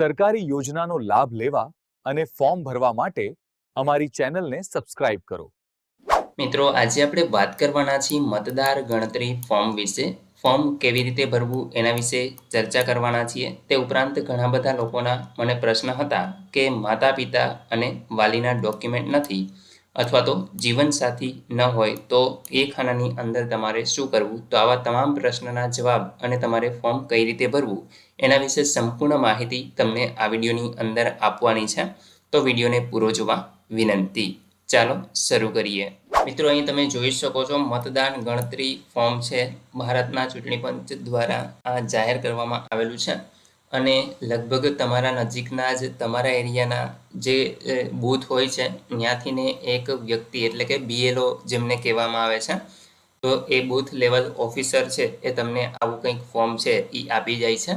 સરકારી યોજનાનો લાભ લેવા અને ફોર્મ ભરવા માટે અમારી ચેનલને સબસ્ક્રાઇબ કરો। મિત્રો આજે આપણે વાત કરવાના છીએ મતદાર ગણતરી ફોર્મ વિશે। ફોર્મ કેવી રીતે ભરવું એના વિશે ચર્ચા કરવાના છીએ। તે ઉપરાંત ઘણા બધા લોકોના મને પ્રશ્ન હતા કે માતા પિતા અને વાલીના ડોક્યુમેન્ટ નથી અથવા તો જીવનસાથી ન હોય તો એ ખાનાની અંદર તમારે શું કરવું। તો આવા તમામ પ્રશ્નના જવાબ અને તમારે ફોર્મ કઈ રીતે ભરવું એના વિશે સંપૂર્ણ માહિતી તમને આ વિડીયોની અંદર આપવાની છે। તો વિડીયોને પૂરો જોવા વિનંતી। ચાલો શરૂ કરીએ। મિત્રો અહીં તમે જોઈ શકો છો મતદાન ગણતરી ફોર્મ છે ભારતના ચૂંટણી પંચ દ્વારા આ જાહેર કરવામાં આવેલું છે અને લગભગ તમારા નજીકના જ તમારા એરિયાના જે બૂથ હોય છે ત્યાંથી ને એક વ્યક્તિ એટલે કે BLO જેમને કહેવામાં આવે છે તો એ બૂથ લેવલ ઓફિસર છે એ તમને આવું કંઈક ફોર્મ છે એ આપી જાય છે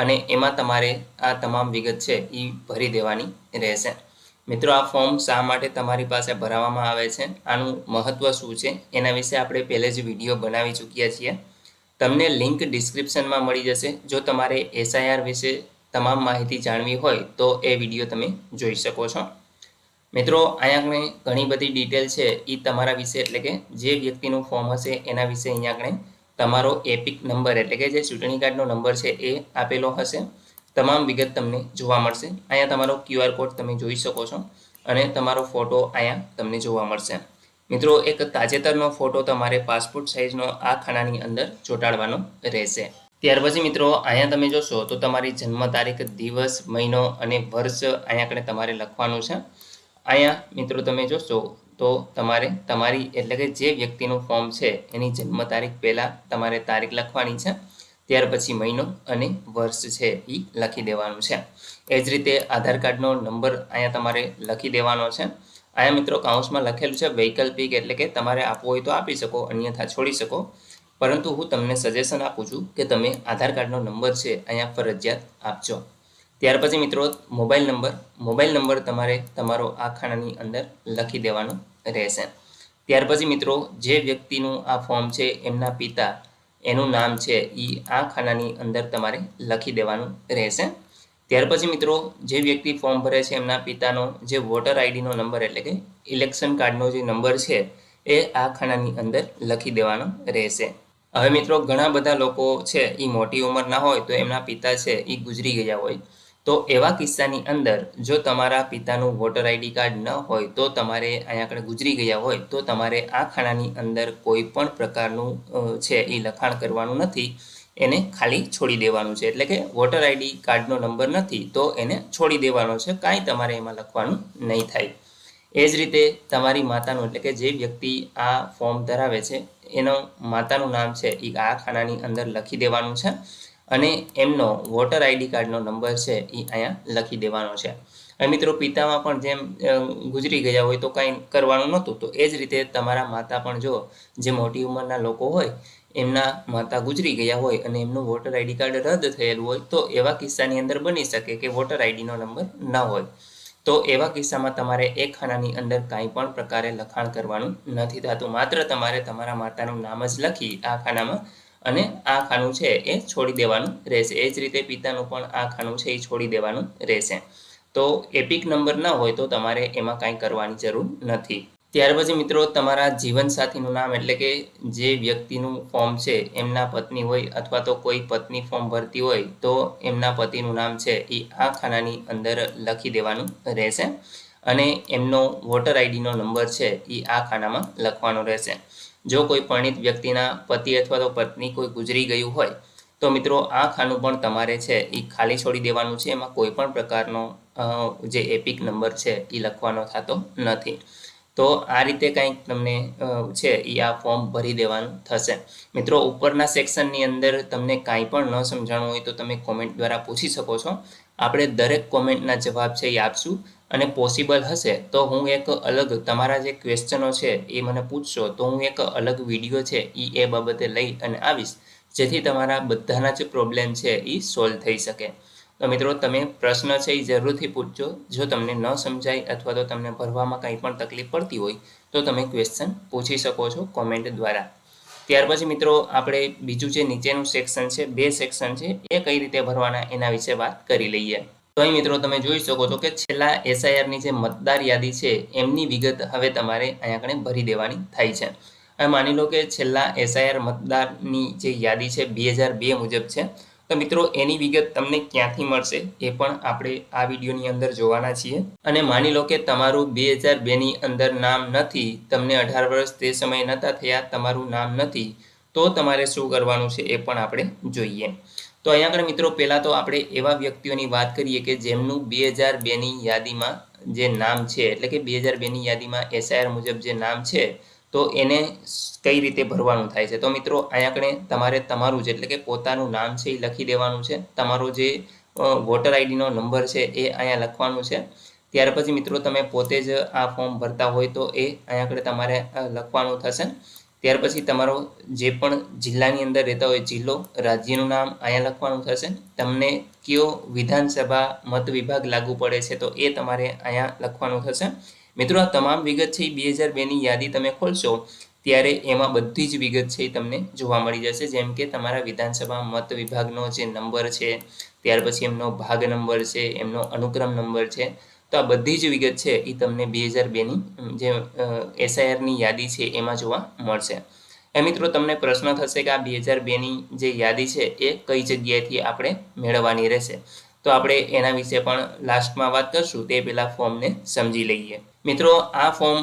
અને એમાં તમારે આ તમામ વિગત છે એ ભરી દેવાની રહેશે। મિત્રો આ ફોર્મ શા માટે તમારી પાસે ભરાવવામાં આવે છે, આનું મહત્ત્વ શું છે એના વિશે આપણે પહેલે જ વિડીયો બનાવી ચૂક્યા છીએ। તમને લિંક ડિસ્ક્રિપ્શનમાં મળી જશે। જો તમારે SIR વિશે તમામ માહિતી જાણવી હોય તો એ વિડીયો તમે જોઈ શકો છો। મિત્રો અહીંયા આપણે ઘણી બધી ડિટેલ છે એ તમારા વિશે એટલે કે જે વ્યક્તિનું ફોર્મ હશે એના વિશે અહીંયા આપણે તમારો એપિક નંબર એટલે કે જે ચૂંટણી કાર્ડનો નંબર છે એ આપેલો હશે। તમામ વિગત તમને જોવા મળશે। અહીંયા તમારો QR કોડ તમે જોઈ શકો છો અને તમારો ફોટો અહીંયા તમને જોવા મળશે। મિત્રો એક તાજેતરનો ફોટો તમારે પાસપોર્ટ સાઇઝનો આ ખાનાની અંદર ચોંટાડવાનો રહેશે। ત્યાર પછી મિત્રો અહીંયા તમે જોશો તો તમારી જન્મ તારીખ, દિવસ, મહિનો અને વર્ષ અહીંયા આગળ તમારે લખવાનું છે। અહીંયા મિત્રો તમે જોશો તો તમારે તમારી એટલે કે જે વ્યક્તિનું ફોર્મ છે એની જન્મ તારીખ પહેલાં તમારે તારીખ લખવાની છે, ત્યાર પછી મહિનો અને વર્ષ છે એ લખી દેવાનું છે। એ જ રીતે આધાર કાર્ડનો નંબર અહીંયા તમારે લખી દેવાનો છે। અહીંયા મિત્રો કાઉન્સમાં લખેલું છે વૈકલ્પિક એટલે કે તમારે આપવો હોય તો આપી શકો, અન્યથા છોડી શકો, પરંતુ હું તમને સજેશન આપું છું કે તમે આધાર કાર્ડનો નંબર છે અહીંયા ફરજિયાત આપજો। ત્યાર પછી મિત્રો મોબાઈલ નંબર તમારે તમારો આ ખાનાની અંદર લખી દેવાનો રહેશે। ત્યાર પછી મિત્રો જે વ્યક્તિનું આ ફોર્મ છે એમના પિતા એનું નામ છે એ આ ખાનાની અંદર તમારે લખી દેવાનું રહેશે। ત્યાર પછી મિત્રો જે વ્યક્તિ ફોર્મ ભરે છે એમના પિતાનો જે વોટર આઈડીનો નંબર એટલે કે ઇલેક્શન કાર્ડનો જે નંબર છે એ આ ખાનાની અંદર લખી દેવાનો રહેશે। હવે મિત્રો ઘણા બધા લોકો છે એ મોટી ઉંમરના હોય તો એમના પિતા છે એ ગુજરી ગયા હોય, તો એવા કિસ્સાની અંદર જો તમારા પિતાનું વોટર આઈડી કાર્ડ ન હોય તો તમારે અહીંયા આગળ ગુજરી ગયા હોય તો તમારે આ ખાનાની અંદર કોઈ પણ પ્રકારનું છે એ લખાણ કરવાનું નથી, એને ખાલી છોડી દેવાનું છે। એટલે કે વોટર આઈડી કાર્ડનો નંબર નથી તો એને છોડી દેવાનો છે, કાંઈ તમારે એમાં લખવાનું નહીં થાય। એ જ રીતે તમારી માતાનું એટલે કે જે વ્યક્તિ આ ફોર્મ ધરાવે છે એનો માતાનું નામ છે એ આ ખાનાની અંદર લખી દેવાનું છે અને એમનો વોટર આઈડી કાર્ડનો નંબર છે એ અહીંયા લખી દેવાનો છે। અને મિત્રો પિતામાં પણ જેમ ગુજરી ગયા હોય તો કાંઈ કરવાનું નહોતું, તો એ જ રીતે તમારા માતા પણ જો જે મોટી ઉંમરના લોકો હોય એમના માતા ગુજરી ગયા હોય અને એમનું વોટર આઈડી કાર્ડ રદ થયેલું હોય તો એવા કિસ્સાની અંદર બની શકે કે વોટર આઈડીનો નંબર ન હોય, તો એવા કિસ્સામાં તમારે એક ખાનાની અંદર કાંઈ પણ પ્રકારે લખાણ કરવાનું નથી થતું, માત્ર તમારે તમારા માતાનું નામ જ લખી આ ખાનામાં અને આ ખાનું છે એ છોડી દેવાનું રહેશે। એ જ રીતે પિતાનું પણ આ ખાનું છે એ છોડી દેવાનું રહેશે। તો એપિક નંબર ન હોય તો તમારે એમાં કાંઈ કરવાની જરૂર નથી। ત્યાર પછી મિત્રો તમારા જીવનસાથીનું નામ એટલે કે જે વ્યક્તિનું ફોર્મ છે એમના પત્ની હોય અથવા તો કોઈ પત્ની ફોર્મ ભરતી હોય તો એમના પતિનું નામ છે એ આ ખાનાની અંદર લખી દેવાનું રહેશે અને એમનો વોટર આઈડીનો નંબર છે એ આ ખાનામાં લખવાનો રહેશે। જો કોઈ પરિણીત વ્યક્તિના પતિ અથવા તો પત્ની કોઈ ગુજરી ગયું હોય તો મિત્રો આ ખાનું પણ તમારે છે એ ખાલી છોડી દેવાનું છે, એમાં કોઈ પણ પ્રકારનો જે એપિક નંબર છે એ લખવાનો થતો નથી। તો આ રીતે કંઈક તમને છે એ આ ફોર્મ ભરી દેવાનું થશે। મિત્રો ઉપરના સેક્શનની અંદર તમને કાંઈ પણ ન સમજાણું હોય તો તમે કોમેન્ટ દ્વારા પૂછી શકો છો, આપણે દરેક કોમેન્ટના જવાબ છે એ આપશું અને પોસિબલ હશે તો હું એક અલગ તમારા જે ક્વેશ્ચનો છે એ મને પૂછશો તો હું એક અલગ વિડીયો છે એ બાબતે લઈ અને આવીશ, જેથી તમારા બધાના જ પ્રોબ્લેમ છે એ સોલ્વ થઈ શકે। તો મિત્રો તમે પ્રશ્ન છે એ જરૂરથી પૂછજો। જો તમને ન સમજાય અથવા તો તમને ભરવામાં કંઈ પણ તકલીફ પડતી હોય તો તમે ક્વેશ્ચન પૂછી શકો છો કોમેન્ટ દ્વારા। ત્યાર પછી મિત્રો આપણે બીજું જે નીચેનું સેક્શન છે, બે સેક્શન છે એ કઈ રીતે ભરવાના એના વિશે વાત કરી લઈએ। તો અહીં મિત્રો તમે જોઈ શકો છો કે છેલ્લા એસઆઈઆરની જે મતદાર યાદી છે એમની વિગત હવે તમારે અહીંયા આગળ ભરી દેવાની થાય છે. હવે માની લો કે છેલ્લા એસઆઈઆર મતદારની જે યાદી છે 2002 મુજબ છે. તો મિત્રો એની વિગત તમને ક્યાંથી મળશે એ પણ આપણે આ વિડીયોની અંદર જોવાના છીએ. અને માની લો કે તમારું 2002ની અંદર નામ નથી, તમને 18 વર્ષ તે સમયે નહોતા થયા, તમારું નામ નથી, તો તમારે શું કરવાનું છે એ પણ આપણે જોઈએ. તો અહીંયા આગળ મિત્રો પહેલાં તો આપણે એવા વ્યક્તિઓની વાત કરીએ કે જેમનું 2002ની યાદીમાં જે નામ છે, એટલે કે 2002ની યાદીમાં એસઆઈઆર મુજબ જે નામ છે, તો એને કઈ રીતે ભરવાનું થાય છે. તો મિત્રો અહીંયા આગળ તમારે તમારું જ એટલે કે પોતાનું નામ છે એ લખી દેવાનું છે. તમારો જે વોટર આઈડીનો નંબર છે એ અહીંયા લખવાનું છે. ત્યાર પછી મિત્રો તમે પોતે જ આ ફોર્મ ભરતા હોય તો એ અહીંયા આગળ તમારે લખવાનું થશે. ત્યાર પછી તમારો જે પણ જિલ્લાની અંદર રહેતા હોય જિલ્લો, રાજ્યનું નામ અહીંયા લખવાનું થશે. તમને કયો વિધાનસભા મત વિભાગ લાગુ પડે છે તો એ તમારે અહીંયા લખવાનું થશે. મિત્રો આ તમામ વિગત છે એ 2002ની યાદી તમે ખોલશો ત્યારે એમાં બધી જ વિગત છે એ તમને જોવા મળી જશે. જેમ કે તમારા વિધાનસભા મત વિભાગનો જે નંબર છે, ત્યાર પછી એમનો ભાગ નંબર છે, એમનો અનુક્રમ નંબર છે. તો આ બધી જ વિગત છે એ તમને 2002ની જે એસઆઈઆરની યાદી છે એમાં જોવા મળશે. મિત્રો તમને પ્રશ્ન થશે કે આ 2002ની જે યાદી છે એ કઈ જગ્યાએથી આપણે મેળવવાની રહેશે. તો આપણે એના વિશે પણ લાસ્ટમાં વાત કરશું, તે પહેલાં ફોર્મને સમજી લઈએ. મિત્રો આ ફોર્મ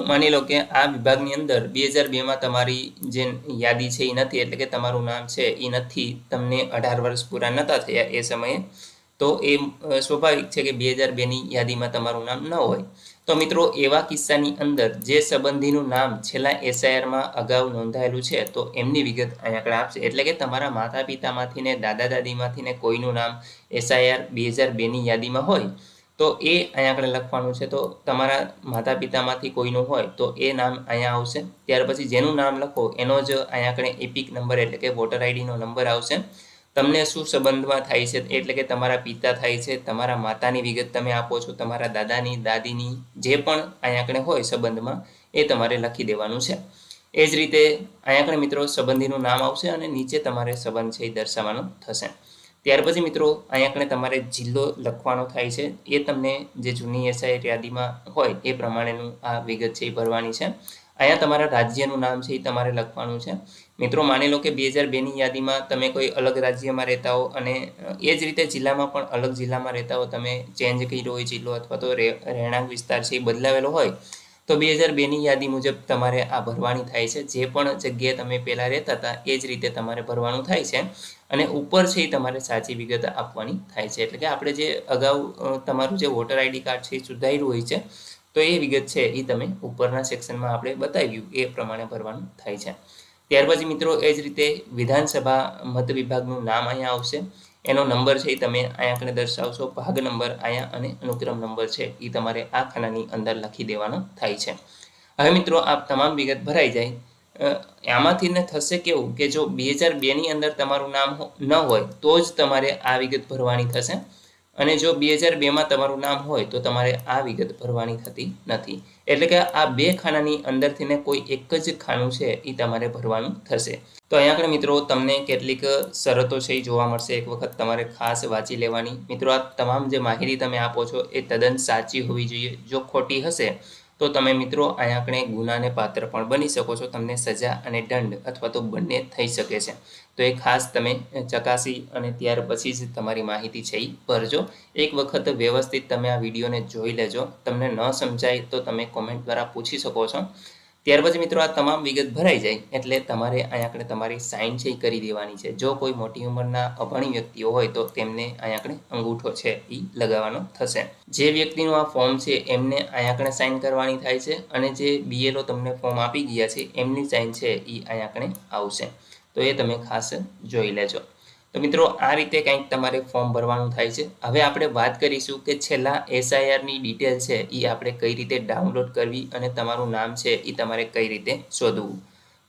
માની લો કે આ વિભાગની અંદર 2002માં તમારી જે યાદી છે એ નથી, એટલે કે તમારું નામ છે એ નથી, તમને 18 વર્ષ પૂરા નહોતા થયા એ સમયે, તો એ સ્વાભાવિક છે કે 2002ની યાદીમાં તમારું નામ ન હોય. તો મિત્રો એવા કિસ્સાની અંદર જે સંબંધીનું નામ છેલ્લા એસઆઈઆરમાં અગાઉ નોંધાયેલું છે તો એમની વિગત અહીંયા આગળ આપશે. એટલે કે તમારા માતા પિતામાંથી ને દાદા દાદીમાંથી ને કોઈનું નામ એસઆઈઆર 2002ની યાદીમાં હોય તો એ અહીંયા આગળ લખવાનું છે. તો તમારા માતા પિતામાંથી કોઈનું હોય તો એ નામ અહીંયા આવશે. ત્યાર પછી જેનું નામ લખો એનો જ અહીંયા આગળ એપિક નંબર એટલે કે વોટર આઈડીનો નંબર આવશે. તમને શું સંબંધમાં થાય છે, એટલે કે તમારા પિતા થાય છે, તમારા માતાની વિગત તમે આપો છો, તમારા દાદાની દાદીની જે પણ અહીંયા આગળ હોય સંબંધમાં એ તમારે લખી દેવાનું છે. એ જ રીતે અહીંયા આગળ મિત્રો સંબંધીનું નામ આવશે અને નીચે તમારે સંબંધ છે એ દર્શાવવાનો થશે. ત્યાર પછી મિત્રો અહીંયા આગળ તમારે જિલ્લો લખવાનો થાય છે. એ તમને જે જૂની એસઆઈ યાદીમાં હોય એ પ્રમાણેનું આ વિગત છે એ ભરવાની છે. અહીંયા તમારા રાજ્યનું નામ છે એ તમારે લખવાનું છે. મિત્રો માની લો કે 2002ની યાદીમાં તમે કોઈ અલગ રાજ્યમાં રહેતા હો અને એ જ રીતે જિલ્લામાં પણ અલગ જિલ્લામાં રહેતા હો, તમે ચેન્જ કર્યો હોય જિલ્લો અથવા તો રહેણાંક વિસ્તાર છે એ બદલાવેલો હોય તો 2002ની યાદી મુજબ તમારે આ ભરવાની થાય છે. જે પણ જગ્યાએ તમે પહેલાં રહેતા હતા એ જ રીતે તમારે ભરવાનું થાય છે અને ઉપર છે એ તમારે સાચી વિગત આપવાની થાય છે. એટલે કે આપણે જે અગાઉ તમારું જે વોટર આઈડી કાર્ડ છે એ સુધારેલું હોય છે તો એ વિગત છે એ તમે ઉપરના સેક્શનમાં આપણે બતાવ્યું એ પ્રમાણે ભરવાનું થાય છે. ત્યાર પછી મિત્રો એ જ રીતે વિધાનસભા મત વિભાગનું નામ અહીંયા આવશે. એનો નંબર છે એ તમે અહીંયા આગળ દર્શાવશો, ભાગ નંબર અહીંયા અને અનુક્રમ નંબર છે એ તમારે આ ખાનાની અંદર લખી દેવાનો થાય છે. હવે મિત્રો આ તમામ વિગત ભરાઈ જાય, આમાંથી ને થશે કેવું કે જો 2002ની અંદર તમારું નામ ન હોય તો જ તમારે આ વિગત ભરવાની થશે અને જો 2002માં તમારું નામ હોય તો તમારે આ વિગત ભરવાની થતી નથી. એટલે કે આ બે ખાનાની અંદરથી ને કોઈ એક જ ખાનું છે એ તમારે ભરવાનું થશે. તો અહીંયા આગળ મિત્રો તમને કેટલીક શરતો છે એ જોવા મળશે, એક વખત તમારે ખાસ વાંચી લેવાની. મિત્રો આ તમામ જે માહિતી તમે આપો છો એ તદ્દન સાચી હોવી જોઈએ. જો ખોટી હશે તો તમે મિત્રો અહીંયા આપણે ગુનાને પાત્ર પણ બની શકો છો, તમને સજા અને દંડ અથવા તો બંને થઈ શકે છે. તો એ ખાસ તમે ચકાસી અને ત્યાર પછી જ તમારી માહિતી છે એ ભરજો. એક વખત વ્યવસ્થિત તમે આ વિડીયોને જોઈ લેજો. તમને ન સમજાય તો તમે કોમેન્ટ દ્વારા પૂછી શકો છો. ત્યાર પછી મિત્રો આ તમામ વિગત ભરાઈ જાય એટલે તમારે અહીંયા આગળ તમારી સાઇન છે એ કરી દેવાની છે. જો કોઈ મોટી ઉંમરના અભણી વ્યક્તિઓ હોય તો તેમને અહીંયા આગળ અંગૂઠો છે એ લગાવવાનો થશે. જે વ્યક્તિનું આ ફોર્મ છે એમને અહીંયા આગળ સાઇન કરવાની થાય છે અને જે બીએલઓ તમને ફોર્મ આપી ગયા છે એમની સાઇન છે એ અહીંયા આગળ આવશે. તો એ તમે ખાસ જોઈ લેજો. તો મિત્રો આ રીતે કંઈક તમારે ફોર્મ ભરવાનું થાય છે. હવે આપણે વાત કરીશું કે છેલ્લા એસઆઈઆરની ડિટેલ છે એ આપણે કઈ રીતે ડાઉનલોડ કરવી અને તમારું નામ છે એ તમારે કઈ રીતે શોધવું.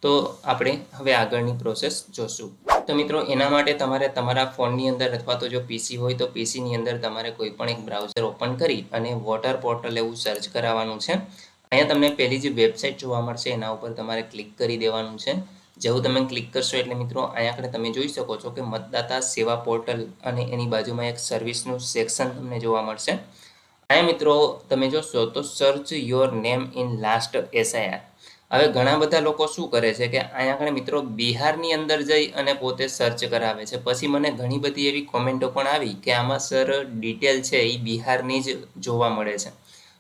તો આપણે હવે આગળની પ્રોસેસ જોશું. તો મિત્રો એના માટે તમારે તમારા ફોનની અંદર અથવા તો જો પીસી હોય તો પીસીની અંદર તમારે કોઈ પણ એક બ્રાઉઝર ઓપન કરી અને વોટર પોર્ટલ એવું સર્ચ કરાવવાનું છે. અહીંયા તમને પહેલી જે વેબસાઇટ જોવા મળશે એના ઉપર તમારે ક્લિક કરી દેવાનું છે. જેવું તમે ક્લિક કરશો એટલે મિત્રો અહીંયા આગળ તમે જોઈ શકો છો કે મતદાતા સેવા પોર્ટલ અને એની બાજુમાં એક સર્વિસનું સેક્શન તમને જોવા મળશે. અહીંયા મિત્રો તમે જોશો તો search your name in last SIR. હવે ઘણા બધા લોકો શું કરે છે કે અહીંયા આગળ મિત્રો બિહારની અંદર જઈ અને પોતે સર્ચ કરાવે છે. પછી મને ઘણી બધી એવી કોમેન્ટો પણ આવી કે આમાં સર ડિટેલ છે એ બિહારની જ જોવા મળે છે.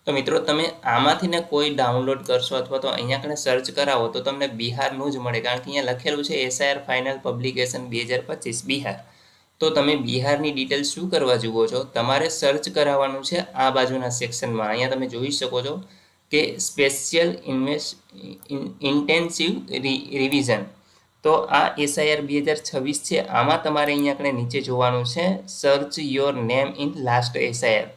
તો મિત્રો તમે આમાંથી ને કોઈ ડાઉનલોડ કરશો અથવા તો અહીંયા આગળ સર્ચ કરાવો તો તમને બિહારનું જ મળે, કારણ કે અહીંયા લખેલું છે એસઆઈઆર ફાઇનલ પબ્લિકેશન 2025 બિહાર. તો તમે બિહારની ડિટેલ શું કરવા જુઓ છો, તમારે સર્ચ કરાવવાનું છે આ બાજુના સેક્શનમાં. અહીંયા તમે જોઈ શકો છો કે સ્પેશિયલ ઇન્ટેન્સિવ રિવિઝન. તો આ એસઆઈઆર 2026 છે, આમાં તમારે અહીંયા આગળ નીચે જોવાનું છે search your name in last SIR.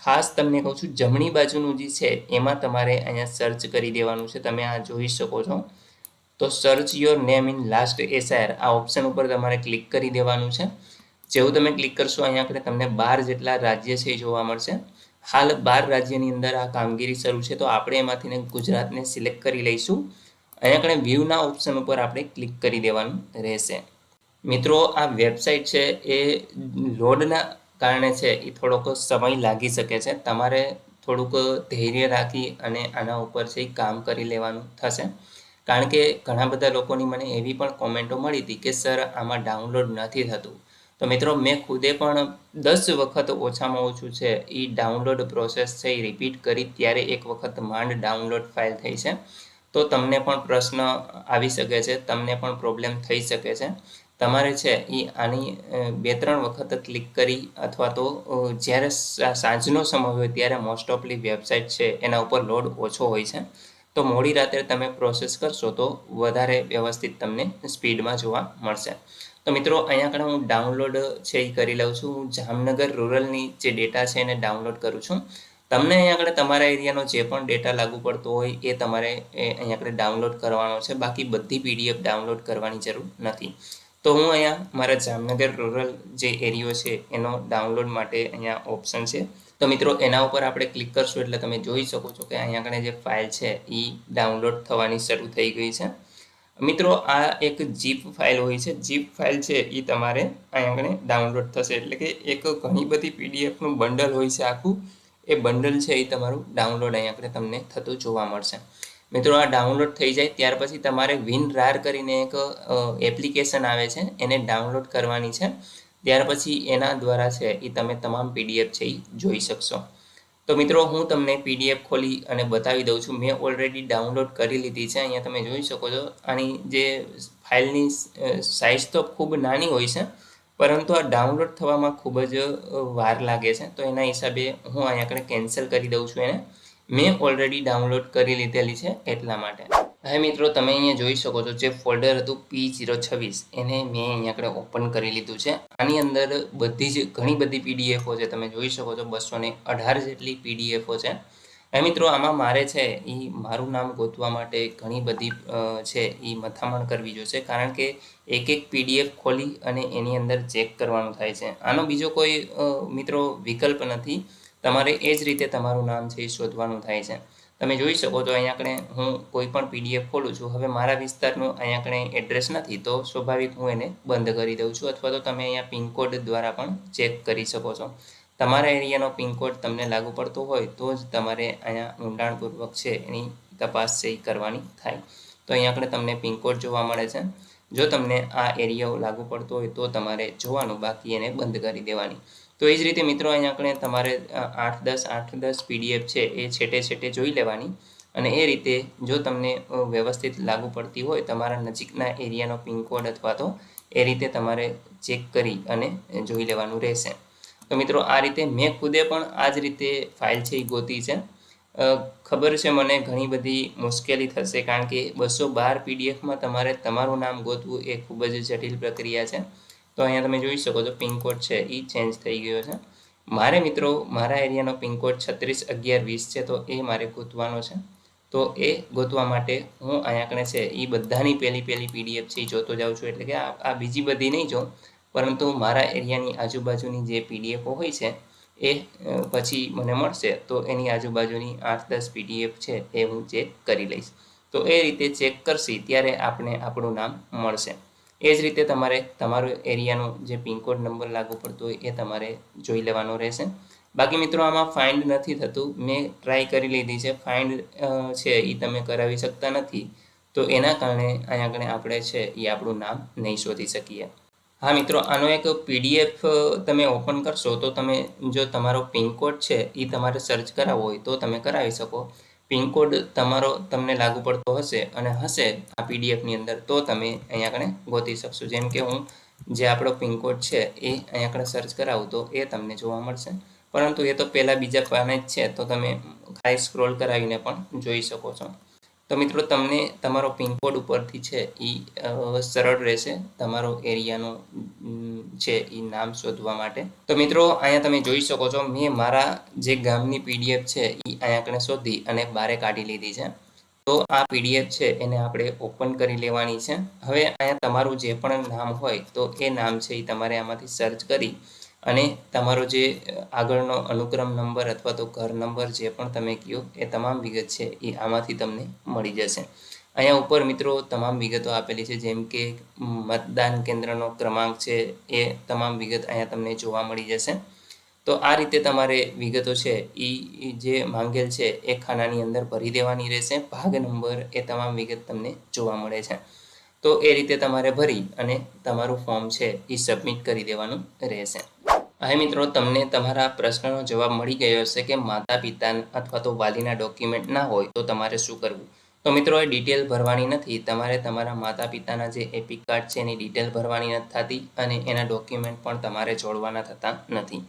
ખાસ તમને કહું છું જમણી બાજુનું જે છે એમાં તમારે અહીંયા સર્ચ કરી દેવાનું છે. તમે આ જોઈ શકો છો. તો search your name in last SIR આ ઓપ્શન ઉપર તમારે ક્લિક કરી દેવાનું છે. જેવું તમે ક્લિક કરશો અહીંયા આગળ તમને 12 જેટલા રાજ્ય છે એ જોવા મળશે. હાલ 12 રાજ્યની અંદર આ કામગીરી શરૂ છે, તો આપણે એમાંથીને ગુજરાતને સિલેક્ટ કરી લઈશું. અહીંયા આગળ વ્યૂના ઓપ્શન ઉપર આપણે ક્લિક કરી દેવાનું રહેશે. મિત્રો આ વેબસાઇટ છે એ લોડના કારણે છે એ થોડોક સમય લાગી શકે છે. તમારે થોડુંક ધૈર્ય રાખી અને આના ઉપર છે એ કામ કરી લેવાનું થશે, કારણ કે ઘણા બધા લોકોની મને એવી પણ કોમેન્ટો મળી હતી કે સર આમાં ડાઉનલોડ નથી થતું. તો મિત્રો મેં ખુદે પણ 10 વખત ઓછામાં ઓછું છે એ ડાઉનલોડ પ્રોસેસ છે એ રિપીટ કરી, ત્યારે એક વખત માંડ ડાઉનલોડ ફાઇલ થઈ છે. તો તમને પણ પ્રશ્ન આવી શકે છે, તમને પણ પ્રોબ્લેમ થઈ શકે છે. તમારે છે એ આની 2-3 વખત ક્લિક કરી અથવા તો જ્યારે સાંજનો સમય હોય ત્યારે મોસ્ટ ઓફલી વેબસાઇટ છે એના ઉપર લોડ ઓછો હોય છે. તો મોડી રાત્રે તમે પ્રોસેસ કરશો તો વધારે વ્યવસ્થિત તમને સ્પીડમાં જોવા મળશે. તો મિત્રો અહીંયા આગળ હું ડાઉનલોડ છે એ કરી લઉં છું. હું જામનગર રૂરલની જે ડેટા છે એને ડાઉનલોડ કરું છું. તમને અહીંયા આગળ તમારા એરિયાનો જે પણ ડેટા લાગુ પડતો હોય એ તમારે અહીંયા આગળ ડાઉનલોડ કરવાનો છે. બાકી બધી પીડીએફ ડાઉનલોડ કરવાની જરૂર નથી. તો હું અહીંયા મારા જામનગર રૂરલ જે એરિયો છે એનો ડાઉનલોડ માટે અહીંયા ઓપ્શન છે. તો મિત્રો એના ઉપર આપણે ક્લિક કરશું એટલે તમે જોઈ શકો છો કે અહીંયા આગળ જે ફાઇલ છે એ ડાઉનલોડ થવાની શરૂ થઈ ગઈ છે. મિત્રો આ એક જીપ ફાઇલ હોય છે. જીપ ફાઇલ છે એ તમારે અહીંયા આગળ ડાઉનલોડ થશે, એટલે કે એક ઘણી બધી પીડીએફનું બંડલ હોય છે આખું. એ બંડલ છે એ તમારું ડાઉનલોડ અહીંયા આગળ તમને થતું જોવા મળશે. મિત્રો આ ડાઉનલોડ થઈ જાય ત્યાર પછી તમારે WinRAR કરીને એક એપ્લિકેશન આવે છે, એને ડાઉનલોડ કરવાની છે. ત્યાર પછી એના દ્વારા છે એ તમે તમામ પીડીએફ છે એ જોઈ શકશો. તો મિત્રો હું તમને પીડીએફ ખોલી અને બતાવી દઉં છું. મેં ઓલરેડી ડાઉનલોડ કરી લીધી છે. અહીંયા તમે જોઈ શકો છો આની જે ફાઇલની સાઇઝ તો ખૂબ નાની હોય છે, પરંતુ આ ડાઉનલોડ થવામાં ખૂબ જ વાર લાગે છે. તો એના હિસાબે હું અહીંયા આગળ કેન્સલ કરી દઉં છું એને. મેં ઓલરેડી ડાઉનલોડ કરી લીધેલી છે એટલા માટે. હવે મિત્રો તમે અહીંયા જોઈ શકો છો જે ફોલ્ડર હતું P026 એને મેં અહીંયા આગળ ઓપન કરી લીધું છે. આની અંદર બધી જ ઘણી બધી પીડીએફો છે. તમે જોઈ શકો છો 218 જેટલી પીડીએફો છે. હવે મિત્રો આમાં મારે છે એ મારું નામ ગોતવા માટે ઘણી બધી છે એ મથામણ કરવી જોઈશે, કારણ કે એક પીડીએફ ખોલી અને એની અંદર ચેક કરવાનું થાય છે. આનો બીજો કોઈ મિત્રો વિકલ્પ નથી. તમારે એ જ રીતે તમારું નામ છે એ શોધવાનું થાય છે. તમે જોઈ શકો છો અહીંયા આગળ હું કોઈ પણ પીડીએફ ખોલું છું. હવે મારા વિસ્તારનું અહીંયા આગળ એડ્રેસ નથી, તો સ્વાભાવિક હું એને બંધ કરી દઉં છું. અથવા તો તમે અહીંયા પિનકોડ દ્વારા પણ ચેક કરી શકો છો. તમારા એરિયાનો પિનકોડ તમને લાગુ પડતો હોય તો જ તમારે અહીંયા ઊંડાણપૂર્વક છે એની તપાસ છે એ કરવાની થાય. તો અહીંયા આગળ તમને પિનકોડ જોવા મળે છે. જો તમને આ એરિયાઓ લાગુ પડતો હોય તો તમારે જોવાનું, બાકી એને બંધ કરી દેવાની. તો એ જ રીતે મિત્રો અહીંયા આગળ તમારે 8-10 પીડીએફ છે એ છેટે છેટે જોઈ લેવાની, અને એ રીતે જો તમને વ્યવસ્થિત લાગુ પડતી હોય તમારા નજીકના એરિયાનો પિનકોડ અથવા તો એ રીતે તમારે ચેક કરી અને જોઈ લેવાનું રહેશે. તો મિત્રો આ રીતે મેં ખુદે પણ આ જ રીતે ફાઇલ છે એ ગોતી છે. ખબર છે મને ઘણી બધી મુશ્કેલી થશે, કારણ કે 212 પીડીએફમાં તમારે તમારું નામ ગોતવું એ ખૂબ જ જટિલ પ્રક્રિયા છે. તો અહીંયા તમે જોઈ શકો છો પિનકોડ છે એ ચેન્જ થઈ ગયો છે. મારે મિત્રો મારા એરિયાનો પિનકોડ 361120 છે, તો એ મારે ગોતવાનો છે. તો એ ગોતવા માટે હું અહીંયા આગળ છે એ બધાની પહેલી પીડીએફ છે એ જોતો જાઉં છું. એટલે કે આ બીજી બધી નહીં જોઉં, પરંતુ મારા એરિયાની આજુબાજુની જે પીડીએફો હોય છે એ પછી મને મળશે તો એની આજુબાજુની 8-10 પીડીએફ છે એ હું ચેક કરી લઈશ. તો એ રીતે ચેક કરશી ત્યારે આપણે આપણું નામ મળશે. એ જ રીતે તમારે તમારો એરિયાનો જે પિનકોડ નંબર લાગુ પડતો હોય એ તમારે જોઈ લેવાનો રહેશે. બાકી મિત્રો આમાં ફાઇન્ડ નથી થતું. મેં ટ્રાય કરી લીધી છે, ફાઇન્ડ છે એ તમે કરાવી શકતા નથી. તો એના કારણે અહીંયા આગળ આપણે છે એ આપણું નામ નહીં શોધી શકીએ. હા મિત્રો, આનો એક PDF તમે ઓપન કરશો તો તમે જો તમારો પિનકોડ છે એ તમારે સર્ચ કરાવવો હોય તો તમે કરાવી શકો. પિનકોડ તમારો તમને લાગુ પડતો હશે અને હશે આ PDFની અંદર તો તમે અહીંયા આગળ ગોતી શકશો. જેમ કે હું જે આપણો પિનકોડ છે એ અહીંયા આગળ સર્ચ કરાવું તો એ તમને જોવા મળશે. પરંતુ એ તો પહેલાં બીજા પાને જ છે, તો તમે ખાલી સ્ક્રોલ કરાવીને પણ જોઈ શકો છો. તો મિત્રો તમને તમારો પિનકોડ ઉપરથી છે એ સરળ રહેશે તમારો એરિયાનો છે એ નામ શોધવા માટે. તો મિત્રો અહીંયા તમે જોઈ શકો છો, મેં મારા જે ગામની PDF છે એ અહીંયા આગળ શોધી અને બારે કાઢી લીધી છે. તો આ PDF છે એને આપણે ઓપન કરી લેવાની છે. હવે અહીંયા તમારું જે પણ નામ હોય તો એ નામ છે એ તમારે આમાંથી સર્ચ કરી અને તમારો જે આગળનો અનુક્રમ નંબર અથવા તો ઘર નંબર જે પણ તમે કહો એ તમામ વિગત છે એ આમાંથી તમને મળી જશે. અહીંયા ઉપર મિત્રો તમામ વિગતો આપેલી છે, જેમ કે મતદાન કેન્દ્રનો ક્રમાંક છે એ તમામ વિગત અહીંયા તમને જોવા મળી જશે. તો આ રીતે તમારે વિગતો છે એ જે માંગેલ છે એ ખાનાની અંદર ભરી દેવાની રહેશે. ભાગ નંબર એ તમામ વિગત તમને જોવા મળે છે. તો એ રીતે તમારે ભરી અને તમારું ફોર્મ છે એ સબમિટ કરી દેવાનું રહેશે. હવે મિત્રો તમને તમારા પ્રશ્નનો જવાબ મળી ગયો હશે કે માતા પિતા અથવા તો વાલીના ડોક્યુમેન્ટ ના હોય તો તમારે શું કરવું. તો મિત્રો એ ડિટેલ ભરવાની નથી. તમારે તમારા માતા પિતાના જે એપિક કાર્ડ છે એની ડિટેલ ભરવાની નથી થતી અને એના ડોક્યુમેન્ટ પણ તમારે જોડવાના થતા નથી.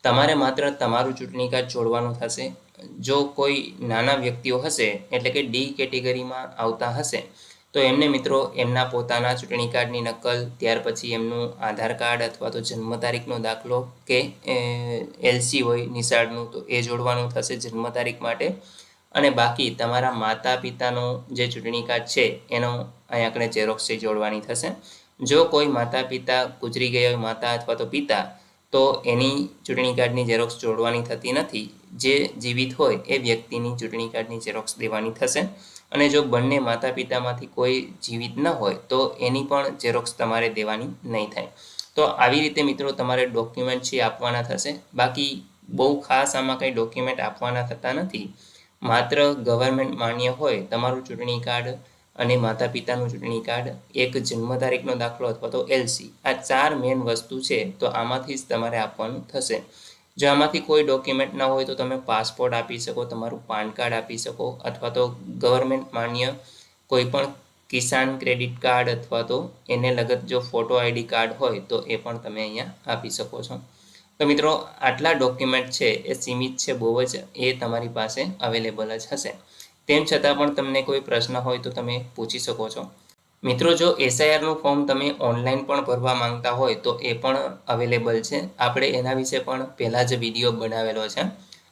તમારે માત્ર તમારું ચૂંટણી કાર્ડ જોડવાનું થશે. જો કોઈ નાના વ્યક્તિઓ હશે એટલે કે D કેટેગરીમાં આવતા હશે તો એમને મિત્રો એમના પોતાના ચૂંટણી કાર્ડની નકલ, ત્યાર પછી એમનું આધાર કાર્ડ અથવા તો જન્મ તારીખનો દાખલો કે LC હોય નિશાળનું તો એ જોડવાનું થશે જન્મ તારીખ માટે. અને બાકી તમારા માતા પિતાનો જે ચૂંટણી કાર્ડ છે એનો અહીંયા આગળ ઝેરોક્ષ જોડવાની થશે. જો કોઈ માતા પિતા ગુજરી ગયા હોય, માતા અથવા તો પિતા, તો એની ચૂંટણી કાર્ડની ઝેરોક્ષ જોડવાની થતી નથી. જે જીવિત હોય એ વ્યક્તિની ચૂંટણી કાર્ડની ઝેરોક્ષ દેવાની થશે. અને જો બંને માતા પિતામાંથી કોઈ જીવિત ન હોય તો એની પણ ઝેરોક્ષ તમારે દેવાની નહીં થાય. તો આવી રીતે મિત્રો તમારે ડોક્યુમેન્ટ છે આપવાના થશે. બાકી બહુ ખાસ આમાં કંઈ ડોક્યુમેન્ટ આપવાના થતા નથી. માત્ર ગવર્મેન્ટ માન્ય હોય તમારું ચૂંટણી કાર્ડ અને માતા પિતાનું ચૂંટણી કાર્ડ, એક જન્મ તારીખનો દાખલો અથવા તો LC, આ 4 મેઇન વસ્તુ છે. તો આમાંથી જ તમારે આપવાનું થશે. જો આમાંથી કોઈ ડોક્યુમેન્ટ ના હોય તો તમે પાસપોર્ટ આપી શકો, તમારું પાન કાર્ડ આપી શકો અથવા તો ગવર્મેન્ટ માન્ય કોઈ પણ કિસાન ક્રેડિટ કાર્ડ અથવા તો એને લગત જો ફોટો ID કાર્ડ હોય તો એ પણ તમે અહીંયા આપી શકો છો. તો મિત્રો આટલા ડોક્યુમેન્ટ છે એ સીમિત છે બહુ જ, એ તમારી પાસે અવેલેબલ જ હશે. તેમ છતાં પણ તમને કોઈ પ્રશ્ન હોય તો તમે પૂછી શકો છો. મિત્રો જો SIRનું ફોર્મ તમે ઓનલાઈન પણ ભરવા માંગતા હોય તો એ પણ અવેલેબલ છે. આપણે એના વિશે પણ પહેલાં જ વિડીયો બનાવેલો છે.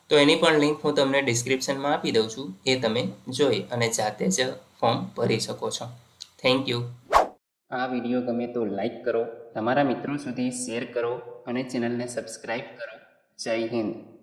તો એની પણ લિંક હું તમને ડિસ્ક્રિપ્શનમાં આપી દઉં છું. એ તમે જોઈ અને જાતે જ ફોર્મ ભરી શકો છો. Thank you. આ વિડીયો ગમે તો લાઈક કરો, તમારા મિત્રો સુધી શેર કરો અને ચેનલને સબસ્ક્રાઈબ કરો. જય હિન્દ.